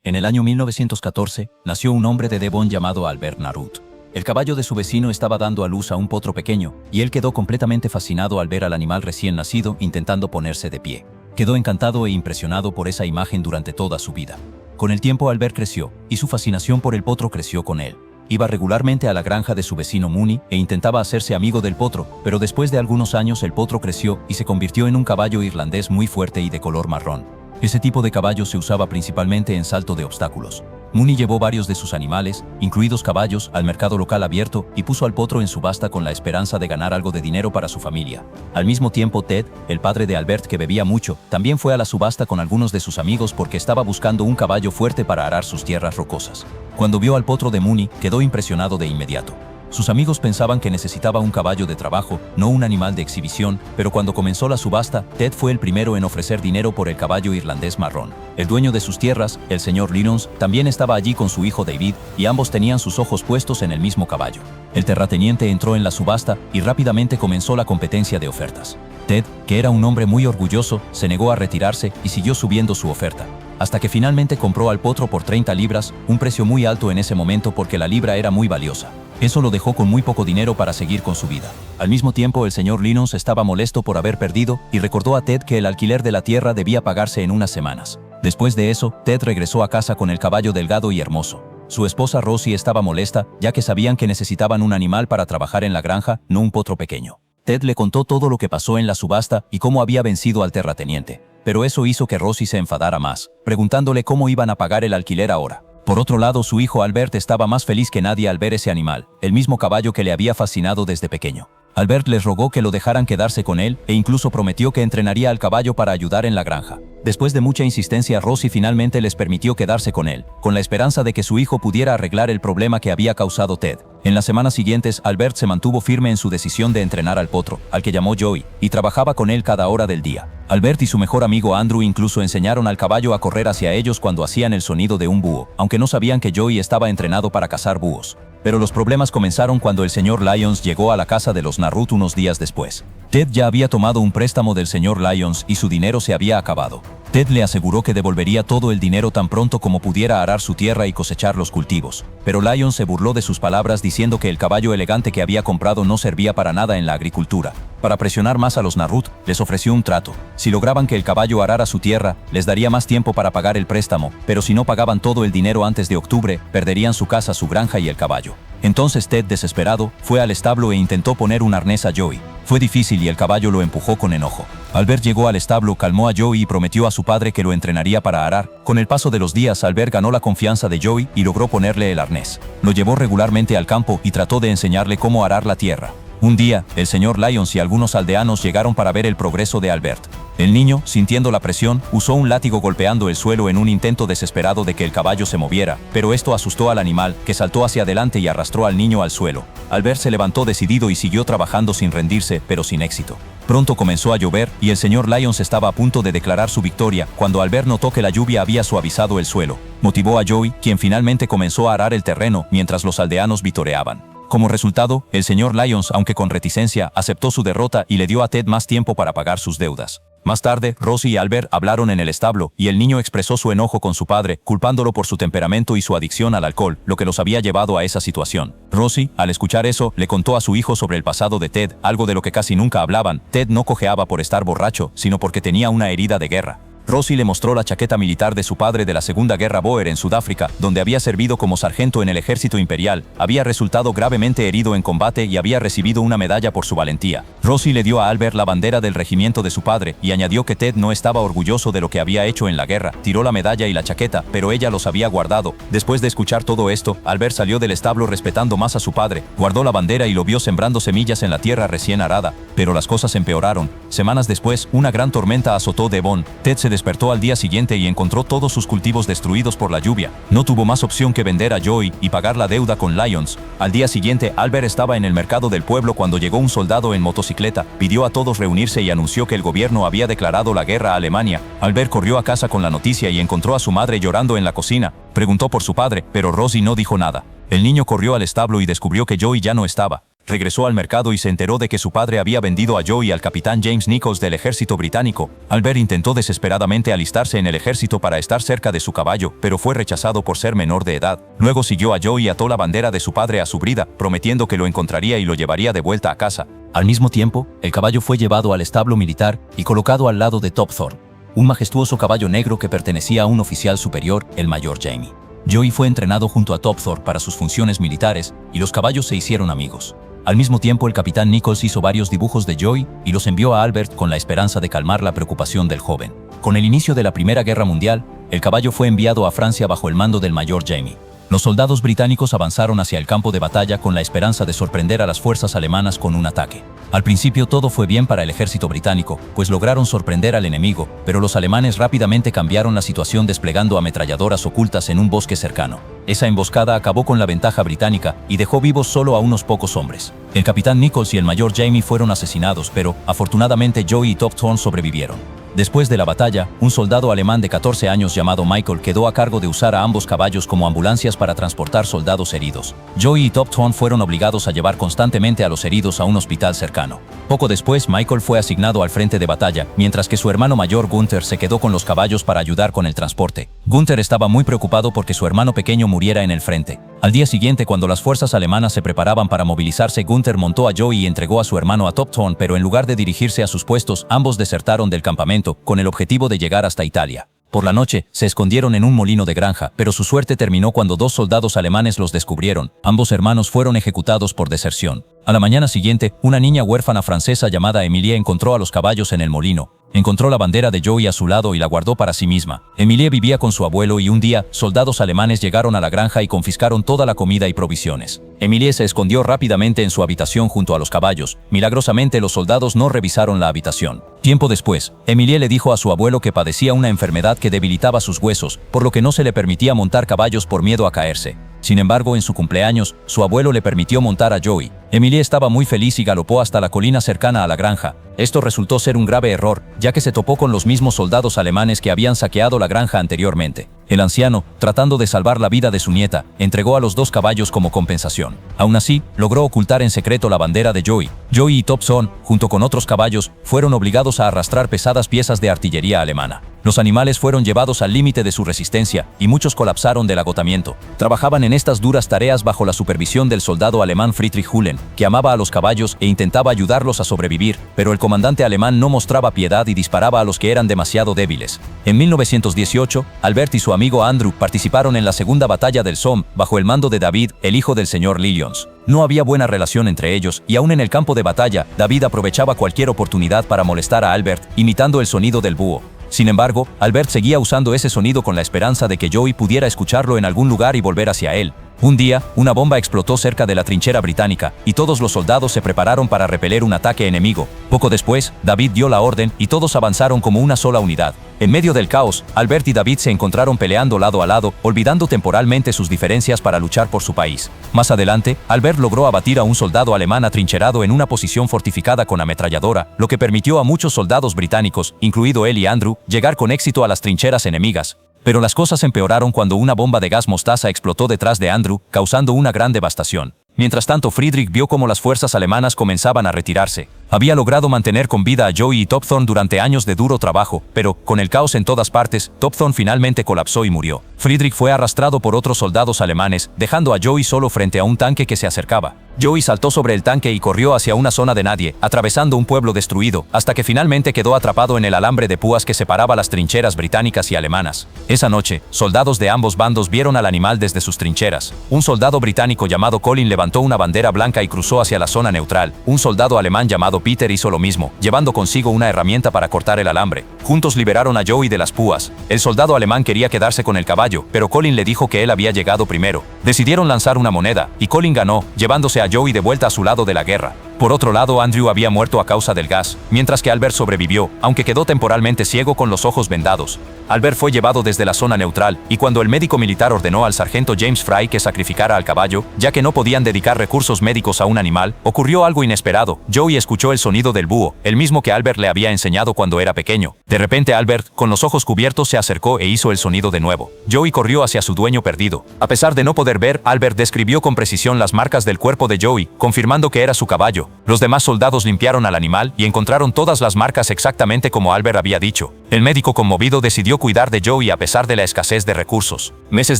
En el año 1914, nació un hombre de Devon llamado Albert Narut. El caballo de su vecino estaba dando a luz a un potro pequeño, y él quedó completamente fascinado al ver al animal recién nacido intentando ponerse de pie. Quedó encantado e impresionado por esa imagen durante toda su vida. Con el tiempo Albert creció, y su fascinación por el potro creció con él. Iba regularmente a la granja de su vecino Mooney e intentaba hacerse amigo del potro, pero después de algunos años el potro creció y se convirtió en un caballo irlandés muy fuerte y de color marrón. Ese tipo de caballo se usaba principalmente en salto de obstáculos. Mooney llevó varios de sus animales, incluidos caballos, al mercado local abierto y puso al potro en subasta con la esperanza de ganar algo de dinero para su familia. Al mismo tiempo, Ted, el padre de Albert que bebía mucho, también fue a la subasta con algunos de sus amigos porque estaba buscando un caballo fuerte para arar sus tierras rocosas. Cuando vio al potro de Mooney, quedó impresionado de inmediato. Sus amigos pensaban que necesitaba un caballo de trabajo, no un animal de exhibición, pero cuando comenzó la subasta, Ted fue el primero en ofrecer dinero por el caballo irlandés marrón. El dueño de sus tierras, el señor Lyons, también estaba allí con su hijo David, y ambos tenían sus ojos puestos en el mismo caballo. El terrateniente entró en la subasta y rápidamente comenzó la competencia de ofertas. Ted, que era un hombre muy orgulloso, se negó a retirarse y siguió subiendo su oferta, hasta que finalmente compró al potro por 30 libras, un precio muy alto en ese momento porque la libra era muy valiosa. Eso lo dejó con muy poco dinero para seguir con su vida. Al mismo tiempo, el señor Lyons estaba molesto por haber perdido y recordó a Ted que el alquiler de la tierra debía pagarse en unas semanas. Después de eso, Ted regresó a casa con el caballo delgado y hermoso. Su esposa Rosie estaba molesta, ya que sabían que necesitaban un animal para trabajar en la granja, no un potro pequeño. Ted le contó todo lo que pasó en la subasta y cómo había vencido al terrateniente. Pero eso hizo que Rosie se enfadara más, preguntándole cómo iban a pagar el alquiler ahora. Por otro lado, su hijo Albert estaba más feliz que nadie al ver ese animal, el mismo caballo que le había fascinado desde pequeño. Albert les rogó que lo dejaran quedarse con él e incluso prometió que entrenaría al caballo para ayudar en la granja. Después de mucha insistencia, Rosie finalmente les permitió quedarse con él, con la esperanza de que su hijo pudiera arreglar el problema que había causado Ted. En las semanas siguientes, Albert se mantuvo firme en su decisión de entrenar al potro, al que llamó Joey, y trabajaba con él cada hora del día. Albert y su mejor amigo Andrew incluso enseñaron al caballo a correr hacia ellos cuando hacían el sonido de un búho, aunque no sabían que Joey estaba entrenado para cazar búhos. Pero los problemas comenzaron cuando el señor Lyons llegó a la casa de los Narut unos días después. Ted ya había tomado un préstamo del señor Lyons y su dinero se había acabado. Ted le aseguró que devolvería todo el dinero tan pronto como pudiera arar su tierra y cosechar los cultivos. Pero Lyons se burló de sus palabras diciendo que el caballo elegante que había comprado no servía para nada en la agricultura. Para presionar más a los Narut, les ofreció un trato. Si lograban que el caballo arara su tierra, les daría más tiempo para pagar el préstamo, pero si no pagaban todo el dinero antes de octubre, perderían su casa, su granja y el caballo. Entonces Ted, desesperado, fue al establo e intentó poner un arnés a Joey. Fue difícil y el caballo lo empujó con enojo. Albert llegó al establo, calmó a Joey y prometió a su padre que lo entrenaría para arar. Con el paso de los días, Albert ganó la confianza de Joey y logró ponerle el arnés. Lo llevó regularmente al campo y trató de enseñarle cómo arar la tierra. Un día, el señor Lyons y algunos aldeanos llegaron para ver el progreso de Albert. El niño, sintiendo la presión, usó un látigo golpeando el suelo en un intento desesperado de que el caballo se moviera, pero esto asustó al animal, que saltó hacia adelante y arrastró al niño al suelo. Albert se levantó decidido y siguió trabajando sin rendirse, pero sin éxito. Pronto comenzó a llover y el señor Lyons estaba a punto de declarar su victoria cuando Albert notó que la lluvia había suavizado el suelo. Motivó a Joey, quien finalmente comenzó a arar el terreno mientras los aldeanos vitoreaban. Como resultado, el señor Lyons, aunque con reticencia, aceptó su derrota y le dio a Ted más tiempo para pagar sus deudas. Más tarde, Rosie y Albert hablaron en el establo y el niño expresó su enojo con su padre, culpándolo por su temperamento y su adicción al alcohol, lo que los había llevado a esa situación. Rosie, al escuchar eso, le contó a su hijo sobre el pasado de Ted, algo de lo que casi nunca hablaban. Ted no cojeaba por estar borracho, sino porque tenía una herida de guerra. Rosie le mostró la chaqueta militar de su padre de la Segunda Guerra Boer en Sudáfrica, donde había servido como sargento en el ejército imperial, había resultado gravemente herido en combate y había recibido una medalla por su valentía. Rosie le dio a Albert la bandera del regimiento de su padre y añadió que Ted no estaba orgulloso de lo que había hecho en la guerra, tiró la medalla y la chaqueta, pero ella los había guardado. Después de escuchar todo esto, Albert salió del establo respetando más a su padre, guardó la bandera y lo vio sembrando semillas en la tierra recién arada. Pero las cosas empeoraron. Semanas después, una gran tormenta azotó Devon. Ted se despertó al día siguiente y encontró todos sus cultivos destruidos por la lluvia. No tuvo más opción que vender a Joey y pagar la deuda con Lyons. Al día siguiente, Albert estaba en el mercado del pueblo cuando llegó un soldado en motocicleta, pidió a todos reunirse y anunció que el gobierno había declarado la guerra a Alemania. Albert corrió a casa con la noticia y encontró a su madre llorando en la cocina. Preguntó por su padre, pero Rosie no dijo nada. El niño corrió al establo y descubrió que Joey ya no estaba. Regresó al mercado y se enteró de que su padre había vendido a Joey al capitán James Nichols del ejército británico. Albert intentó desesperadamente alistarse en el ejército para estar cerca de su caballo, pero fue rechazado por ser menor de edad. Luego siguió a Joey y ató la bandera de su padre a su brida, prometiendo que lo encontraría y lo llevaría de vuelta a casa. Al mismo tiempo, el caballo fue llevado al establo militar y colocado al lado de Topthorne, un majestuoso caballo negro que pertenecía a un oficial superior, el mayor Jamie. Joey fue entrenado junto a Topthorne para sus funciones militares y los caballos se hicieron amigos. Al mismo tiempo, el capitán Nichols hizo varios dibujos de Joey y los envió a Albert con la esperanza de calmar la preocupación del joven. Con el inicio de la Primera Guerra Mundial, el caballo fue enviado a Francia bajo el mando del mayor Jamie. Los soldados británicos avanzaron hacia el campo de batalla con la esperanza de sorprender a las fuerzas alemanas con un ataque. Al principio todo fue bien para el ejército británico, pues lograron sorprender al enemigo, pero los alemanes rápidamente cambiaron la situación desplegando ametralladoras ocultas en un bosque cercano. Esa emboscada acabó con la ventaja británica y dejó vivos solo a unos pocos hombres. El capitán Nichols y el mayor Jamie fueron asesinados, pero afortunadamente Joey y Topthorne sobrevivieron. Después de la batalla, un soldado alemán de 14 años llamado Michael quedó a cargo de usar a ambos caballos como ambulancias para transportar soldados heridos. Joey y Topthorne fueron obligados a llevar constantemente a los heridos a un hospital cercano. Poco después, Michael fue asignado al frente de batalla, mientras que su hermano mayor Gunther se quedó con los caballos para ayudar con el transporte. Gunther estaba muy preocupado porque su hermano pequeño muriera en el frente. Al día siguiente, cuando las fuerzas alemanas se preparaban para movilizarse, Gunther montó a Joey y entregó a su hermano a Topthorne, pero en lugar de dirigirse a sus puestos, ambos desertaron del campamento, con el objetivo de llegar hasta Italia. Por la noche, se escondieron en un molino de granja, pero su suerte terminó cuando dos soldados alemanes los descubrieron. Ambos hermanos fueron ejecutados por deserción. A la mañana siguiente, una niña huérfana francesa llamada Emilie encontró a los caballos en el molino. Encontró la bandera de Joey a su lado y la guardó para sí misma. Emilie vivía con su abuelo y un día, soldados alemanes llegaron a la granja y confiscaron toda la comida y provisiones. Emilie se escondió rápidamente en su habitación junto a los caballos. Milagrosamente, los soldados no revisaron la habitación. Tiempo después, Emilie le dijo a su abuelo que padecía una enfermedad que debilitaba sus huesos, por lo que no se le permitía montar caballos por miedo a caerse. Sin embargo, en su cumpleaños, su abuelo le permitió montar a Joey. Emilie estaba muy feliz y galopó hasta la colina cercana a la granja. Esto resultó ser un grave error, ya que se topó con los mismos soldados alemanes que habían saqueado la granja anteriormente. El anciano, tratando de salvar la vida de su nieta, entregó a los dos caballos como compensación. Aún así, logró ocultar en secreto la bandera de Joey. Joey y Topthorne, junto con otros caballos, fueron obligados a arrastrar pesadas piezas de artillería alemana. Los animales fueron llevados al límite de su resistencia y muchos colapsaron del agotamiento. Trabajaban en estas duras tareas bajo la supervisión del soldado alemán Friedrich Hullen, que amaba a los caballos e intentaba ayudarlos a sobrevivir, pero el comandante alemán no mostraba piedad y disparaba a los que eran demasiado débiles. En 1918, Albert y su amigo Andrew participaron en la Segunda Batalla del Somme bajo el mando de David, el hijo del señor Lyons. No había buena relación entre ellos y aún en el campo de batalla, David aprovechaba cualquier oportunidad para molestar a Albert, imitando el sonido del búho. Sin embargo, Albert seguía usando ese sonido con la esperanza de que Joey pudiera escucharlo en algún lugar y volver hacia él. Un día, una bomba explotó cerca de la trinchera británica y todos los soldados se prepararon para repeler un ataque enemigo. Poco después, David dio la orden y todos avanzaron como una sola unidad. En medio del caos, Albert y David se encontraron peleando lado a lado, olvidando temporalmente sus diferencias para luchar por su país. Más adelante, Albert logró abatir a un soldado alemán atrincherado en una posición fortificada con ametralladora, lo que permitió a muchos soldados británicos, incluido él y Andrew, llegar con éxito a las trincheras enemigas. Pero las cosas empeoraron cuando una bomba de gas mostaza explotó detrás de Andrew, causando una gran devastación. Mientras tanto, Friedrich vio cómo las fuerzas alemanas comenzaban a retirarse. Había logrado mantener con vida a Joey y Topthorne durante años de duro trabajo, pero, con el caos en todas partes, Topthorne finalmente colapsó y murió. Friedrich fue arrastrado por otros soldados alemanes, dejando a Joey solo frente a un tanque que se acercaba. Joey saltó sobre el tanque y corrió hacia una zona de nadie, atravesando un pueblo destruido, hasta que finalmente quedó atrapado en el alambre de púas que separaba las trincheras británicas y alemanas. Esa noche, soldados de ambos bandos vieron al animal desde sus trincheras. Un soldado británico llamado Colin levantó una bandera blanca y cruzó hacia la zona neutral. Un soldado alemán llamado Peter hizo lo mismo, llevando consigo una herramienta para cortar el alambre. Juntos liberaron a Joey de las púas. El soldado alemán quería quedarse con el caballo, pero Colin le dijo que él había llegado primero. Decidieron lanzar una moneda, y Colin ganó, llevándose a Joey de vuelta a su lado de la guerra. Por otro lado, Andrew había muerto a causa del gas, mientras que Albert sobrevivió, aunque quedó temporalmente ciego con los ojos vendados. Albert fue llevado desde la zona neutral, y cuando el médico militar ordenó al sargento James Fry que sacrificara al caballo, ya que no podían dedicar recursos médicos a un animal, ocurrió algo inesperado. Joey escuchó el sonido del búho, el mismo que Albert le había enseñado cuando era pequeño. De repente Albert, con los ojos cubiertos, se acercó e hizo el sonido de nuevo. Joey corrió hacia su dueño perdido. A pesar de no poder ver, Albert describió con precisión las marcas del cuerpo de Joey, confirmando que era su caballo. Los demás soldados limpiaron al animal y encontraron todas las marcas exactamente como Albert había dicho. El médico conmovido decidió cuidar de Joey a pesar de la escasez de recursos. Meses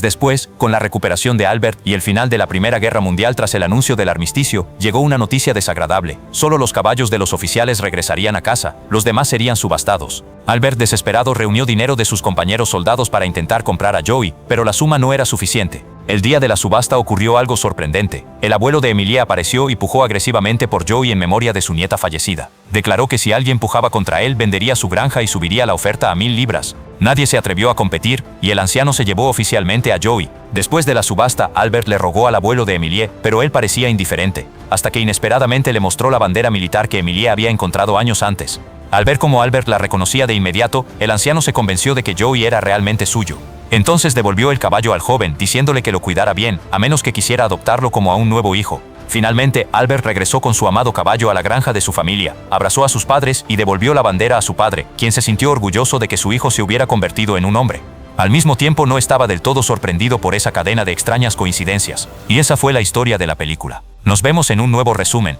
después, con la recuperación de Albert y el final de la Primera Guerra Mundial tras el anuncio del armisticio, llegó una noticia desagradable. Solo los caballos de los oficiales regresarían a casa, los demás serían subastados. Albert, desesperado, reunió dinero de sus compañeros soldados para intentar comprar a Joey, pero la suma no era suficiente. El día de la subasta ocurrió algo sorprendente. El abuelo de Emilie apareció y pujó agresivamente por Joey en memoria de su nieta fallecida. Declaró que si alguien pujaba contra él, vendería su granja y subiría la oferta a 1000 libras. Nadie se atrevió a competir, y el anciano se llevó oficialmente a Joey. Después de la subasta, Albert le rogó al abuelo de Emilie, pero él parecía indiferente, hasta que inesperadamente le mostró la bandera militar que Emilie había encontrado años antes. Al ver cómo Albert la reconocía de inmediato, el anciano se convenció de que Joey era realmente suyo. Entonces devolvió el caballo al joven, diciéndole que lo cuidara bien, a menos que quisiera adoptarlo como a un nuevo hijo. Finalmente, Albert regresó con su amado caballo a la granja de su familia, abrazó a sus padres y devolvió la bandera a su padre, quien se sintió orgulloso de que su hijo se hubiera convertido en un hombre. Al mismo tiempo, no estaba del todo sorprendido por esa cadena de extrañas coincidencias. Y esa fue la historia de la película. Nos vemos en un nuevo resumen.